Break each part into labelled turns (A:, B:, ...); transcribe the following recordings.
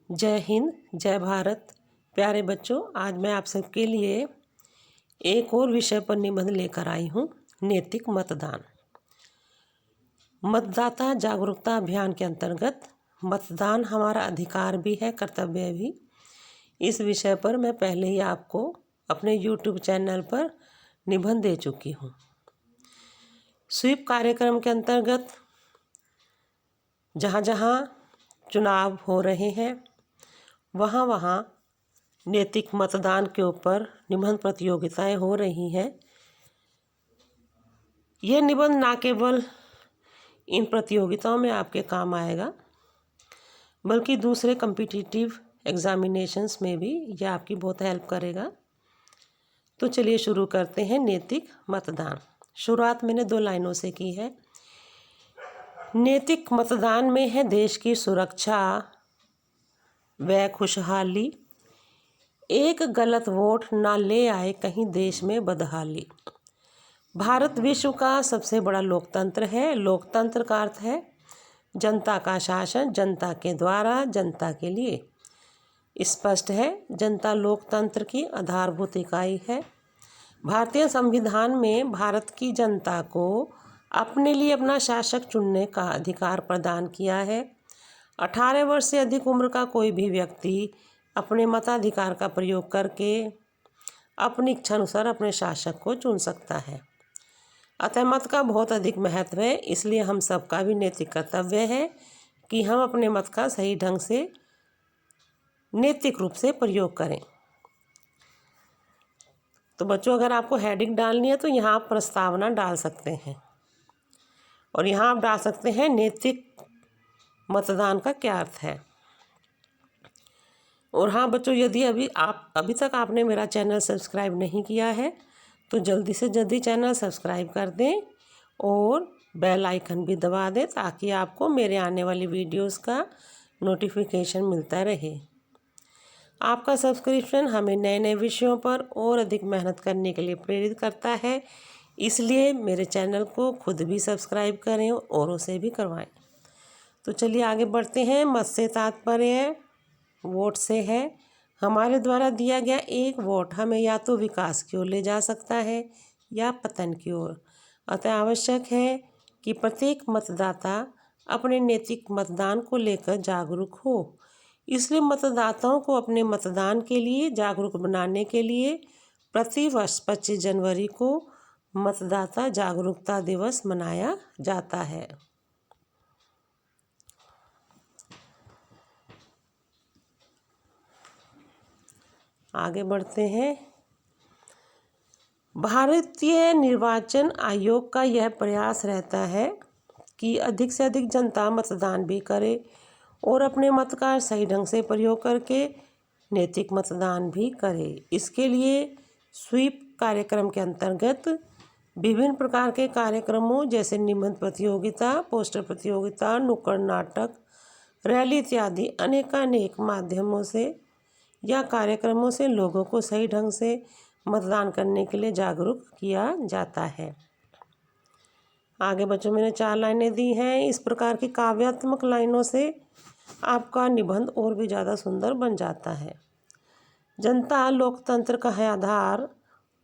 A: जय हिंद, जय भारत। प्यारे बच्चों, आज मैं आप सबके लिए एक और विषय पर निबंध लेकर आई हूँ, नैतिक मतदान। मतदाता जागरूकता अभियान के अंतर्गत मतदान हमारा अधिकार भी है, कर्तव्य भी। इस विषय पर मैं पहले ही आपको अपने YouTube चैनल पर निबंध दे चुकी हूँ। स्वीप कार्यक्रम के अंतर्गत जहाँ जहाँ चुनाव हो रहे हैं वहाँ वहाँ नैतिक मतदान के ऊपर निबंध प्रतियोगिताएं हो रही हैं। यह निबंध न केवल इन प्रतियोगिताओं में आपके काम आएगा, बल्कि दूसरे कम्पिटिटिव एग्जामिनेशंस में भी यह आपकी बहुत हेल्प करेगा। तो चलिए शुरू करते हैं नैतिक मतदान। शुरुआत मैंने 2 लाइनों से की है। नैतिक मतदान में है देश की सुरक्षा व खुशहाली, एक गलत वोट ना ले आए कहीं देश में बदहाली। भारत विश्व का सबसे बड़ा लोकतंत्र है। लोकतंत्र का अर्थ है जनता का शासन, जनता के द्वारा, जनता के लिए। स्पष्ट है, जनता लोकतंत्र की आधारभूत इकाई है। भारतीय संविधान में भारत की जनता को अपने लिए अपना शासक चुनने का अधिकार प्रदान किया है। 18 वर्ष से अधिक उम्र का कोई भी व्यक्ति अपने मताधिकार का प्रयोग करके अपनी इच्छा अनुसार अपने शासक को चुन सकता है। अतः मत का बहुत अधिक महत्व है, इसलिए हम सबका भी नैतिक कर्तव्य है कि हम अपने मत का सही ढंग से नैतिक रूप से प्रयोग करें। तो बच्चों, अगर आपको हेडिंग डालनी है तो यहाँ आप प्रस्तावना डाल सकते हैं और यहाँ आप डाल सकते हैं नैतिक मतदान का क्या अर्थ है। और हाँ बच्चों, यदि अभी तक आपने मेरा चैनल सब्सक्राइब नहीं किया है तो जल्दी से जल्दी चैनल सब्सक्राइब कर दें और बेल आइकन भी दबा दें, ताकि आपको मेरे आने वाली वीडियोस का नोटिफिकेशन मिलता रहे। आपका सब्सक्रिप्शन हमें नए नए विषयों पर और अधिक मेहनत करने के लिए प्रेरित करता है, इसलिए मेरे चैनल को खुद भी सब्सक्राइब करें और औरों से भी करवाएं। तो चलिए आगे बढ़ते हैं। मत से तात्पर्य वोट से है। हमारे द्वारा दिया गया एक वोट हमें या तो विकास की ओर ले जा सकता है या पतन की ओर। अतः आवश्यक है कि प्रत्येक मतदाता अपने नैतिक मतदान को लेकर जागरूक हो। इसलिए मतदाताओं को अपने मतदान के लिए जागरूक बनाने के लिए प्रतिवर्ष 25 जनवरी को मतदाता जागरूकता दिवस मनाया जाता है। आगे बढ़ते हैं। भारतीय निर्वाचन आयोग का यह प्रयास रहता है कि अधिक से अधिक जनता मतदान भी करे और अपने मत का सही ढंग से प्रयोग करके नैतिक मतदान भी करे। इसके लिए स्वीप कार्यक्रम के अंतर्गत विभिन्न प्रकार के कार्यक्रमों जैसे निबंध प्रतियोगिता, पोस्टर प्रतियोगिता, नुक्कड़ नाटक, रैली इत्यादि अनेकानेक माध्यमों से या कार्यक्रमों से लोगों को सही ढंग से मतदान करने के लिए जागरूक किया जाता है। आगे बच्चों, मैंने 4 लाइनें दी हैं। इस प्रकार की काव्यात्मक लाइनों से आपका निबंध और भी ज़्यादा सुंदर बन जाता है। जनता लोकतंत्र का है आधार,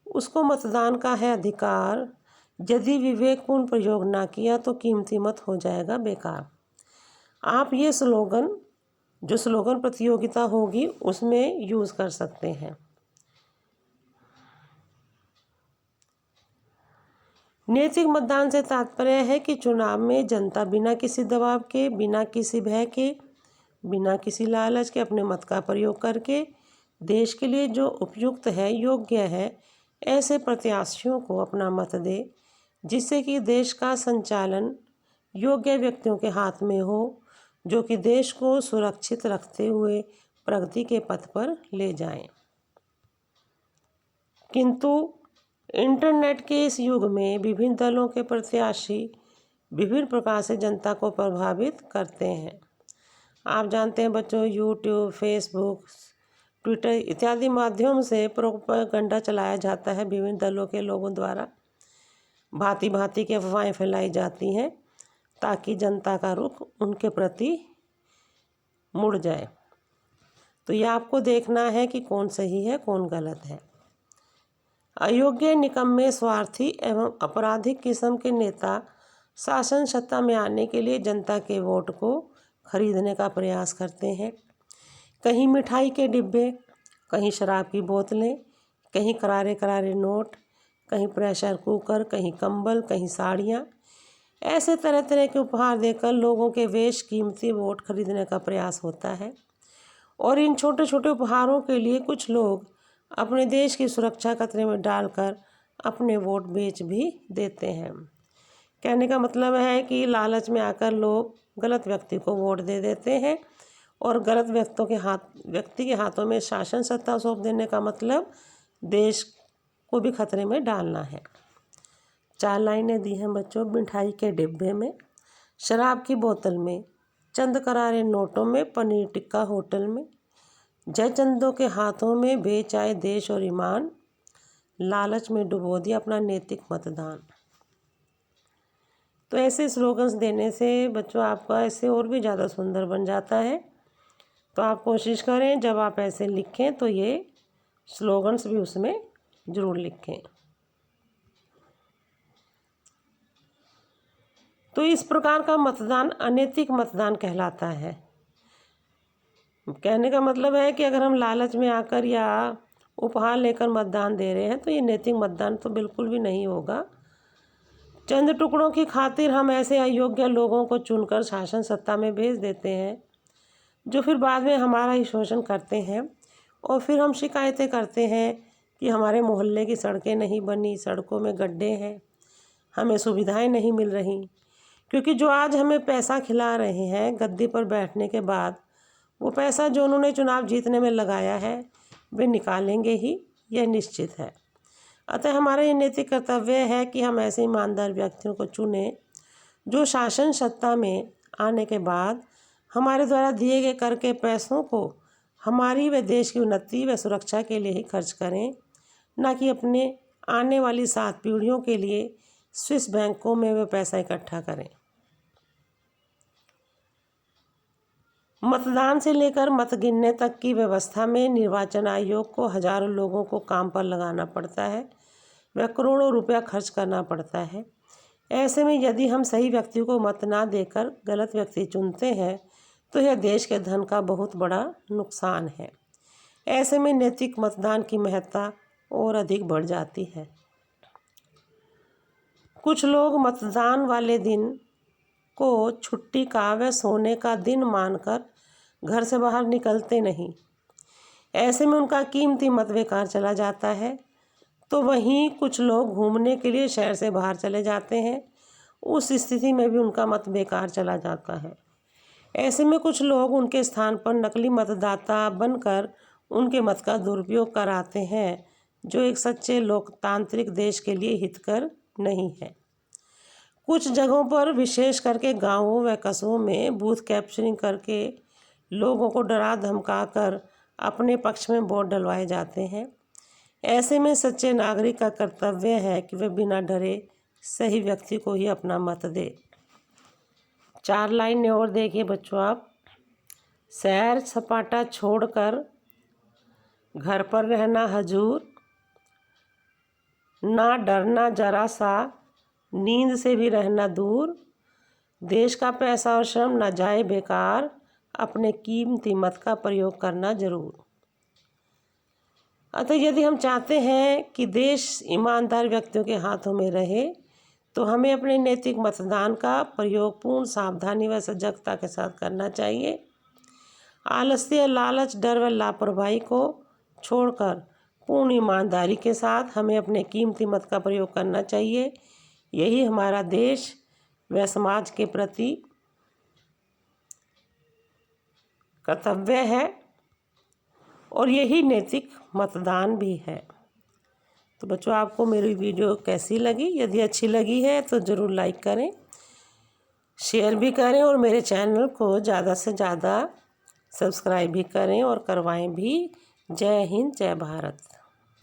A: उसको मतदान का है अधिकार। यदि विवेकपूर्ण प्रयोग ना किया तो कीमती मत हो जाएगा बेकार। आप ये जो स्लोगन प्रतियोगिता होगी उसमें यूज़ कर सकते हैं। नैतिक मतदान से तात्पर्य है कि चुनाव में जनता बिना किसी दबाव के, बिना किसी भय के, बिना किसी लालच के अपने मत का प्रयोग करके देश के लिए जो उपयुक्त है, योग्य है, ऐसे प्रत्याशियों को अपना मत दे, जिससे कि देश का संचालन योग्य व्यक्तियों के हाथ में हो, जो कि देश को सुरक्षित रखते हुए प्रगति के पथ पर ले जाएं। किंतु इंटरनेट के इस युग में विभिन्न दलों के प्रत्याशी विभिन्न प्रकार से जनता को प्रभावित करते हैं। आप जानते हैं बच्चों, यूट्यूब, फेसबुक, ट्विटर इत्यादि माध्यम से प्रोपेगेंडा चलाया जाता है विभिन्न दलों के लोगों द्वारा। भांति भांति की अफवाहें फैलाई जाती हैं ताकि जनता का रुख उनके प्रति मुड़ जाए। तो यह आपको देखना है कि कौन सही है कौन गलत है। अयोग्य, निकम्मे, स्वार्थी एवं आपराधिक किस्म के नेता शासन सत्ता में आने के लिए जनता के वोट को खरीदने का प्रयास करते हैं। कहीं मिठाई के डिब्बे, कहीं शराब की बोतलें, कहीं करारे करारे नोट, कहीं प्रेशर कुकर, कहीं कंबल, कहीं साड़ियाँ, ऐसे तरह तरह के उपहार देकर लोगों के बेश कीमती वोट खरीदने का प्रयास होता है। और इन छोटे छोटे उपहारों के लिए कुछ लोग अपने देश की सुरक्षा खतरे में डालकर अपने वोट बेच भी देते हैं। कहने का मतलब है कि लालच में आकर लोग गलत व्यक्ति को वोट दे देते हैं और गलत व्यक्ति के हाथों में शासन सत्ता सौंप देने का मतलब देश को भी खतरे में डालना है। 4 लाइनें दी हैं बच्चों। मिठाई के डिब्बे में, शराब की बोतल में, चंद करारे नोटों में, पनीर टिक्का होटल में, जयचंदों के हाथों में बेच आए देश और ईमान, लालच में डुबो दिया अपना नैतिक मतदान। तो ऐसे स्लोगन्स देने से बच्चों आपका ऐसे और भी ज़्यादा सुंदर बन जाता है। तो आप कोशिश करें जब आप ऐसे लिखें तो ये स्लोगन्स भी उसमें ज़रूर लिखें। तो इस प्रकार का मतदान अनैतिक मतदान कहलाता है। कहने का मतलब है कि अगर हम लालच में आकर या उपहार लेकर मतदान दे रहे हैं तो ये नैतिक मतदान तो बिल्कुल भी नहीं होगा। चंद टुकड़ों की खातिर हम ऐसे अयोग्य लोगों को चुनकर शासन सत्ता में भेज देते हैं जो फिर बाद में हमारा ही शोषण करते हैं और फिर हम शिकायतें करते हैं कि हमारे मोहल्ले की सड़कें नहीं बनी, सड़कों में गड्ढे हैं, हमें सुविधाएं नहीं मिल रही। क्योंकि जो आज हमें पैसा खिला रहे हैं गद्दी पर बैठने के बाद, वो पैसा जो उन्होंने चुनाव जीतने में लगाया है वे निकालेंगे ही, यह निश्चित है। अतः हमारा ये नैतिक कर्तव्य है कि हम ऐसे ईमानदार व्यक्तियों को चुनें जो शासन सत्ता में आने के बाद हमारे द्वारा दिए गए कर के पैसों को हमारी व देश की उन्नति व सुरक्षा के लिए ही खर्च करें, न कि अपने आने वाली 7 पीढ़ियों के लिए स्विस बैंकों में वे पैसा इकट्ठा करें। मतदान से लेकर मत गिनने तक की व्यवस्था में निर्वाचन आयोग को हजारों लोगों को काम पर लगाना पड़ता है व करोड़ों रुपया खर्च करना पड़ता है। ऐसे में यदि हम सही व्यक्ति को मत ना देकर गलत व्यक्ति चुनते हैं तो यह देश के धन का बहुत बड़ा नुकसान है। ऐसे में नैतिक मतदान की महत्ता और अधिक बढ़ जाती है। कुछ लोग मतदान वाले दिन को छुट्टी का व सोने का दिन मानकर घर से बाहर निकलते नहीं। ऐसे में उनका कीमती मत बेकार चला जाता है। तो वहीं कुछ लोग घूमने के लिए शहर से बाहर चले जाते हैं, उस स्थिति में भी उनका मत बेकार चला जाता है। ऐसे में कुछ लोग उनके स्थान पर नकली मतदाता बनकर उनके मत का दुरुपयोग कराते हैं, जो एक सच्चे लोकतांत्रिक देश के लिए हितकर नहीं है। कुछ जगहों पर विशेष करके गांवों व कस्बों में बूथ कैप्चरिंग करके लोगों को डरा धमका कर अपने पक्ष में वोट डलवाए जाते हैं। ऐसे में सच्चे नागरिक का कर्तव्य है कि वह बिना डरे सही व्यक्ति को ही अपना मत दे। 4 लाइनें और देखिए बच्चों आप। सैर सपाटा छोड़कर घर पर रहना हजूर, ना डरना जरा सा, नींद से भी रहना दूर, देश का पैसा और श्रम ना जाए बेकार, अपने कीमती मत का प्रयोग करना जरूर। अतः यदि हम चाहते हैं कि देश ईमानदार व्यक्तियों के हाथों में रहे तो हमें अपने नैतिक मतदान का प्रयोग पूर्ण सावधानी व सजगता के साथ करना चाहिए। आलस्य, लालच, डर व लापरवाही को छोड़कर पूर्ण ईमानदारी के साथ हमें अपने कीमती मत का प्रयोग करना चाहिए। यही हमारा देश व समाज के प्रति कर्तव्य है और यही नैतिक मतदान भी है। तो बच्चों आपको मेरी वीडियो कैसी लगी? यदि अच्छी लगी है तो ज़रूर लाइक करें, शेयर भी करें और मेरे चैनल को ज़्यादा से ज़्यादा सब्सक्राइब भी करें और करवाएं भी। जय हिंद, जय भारत।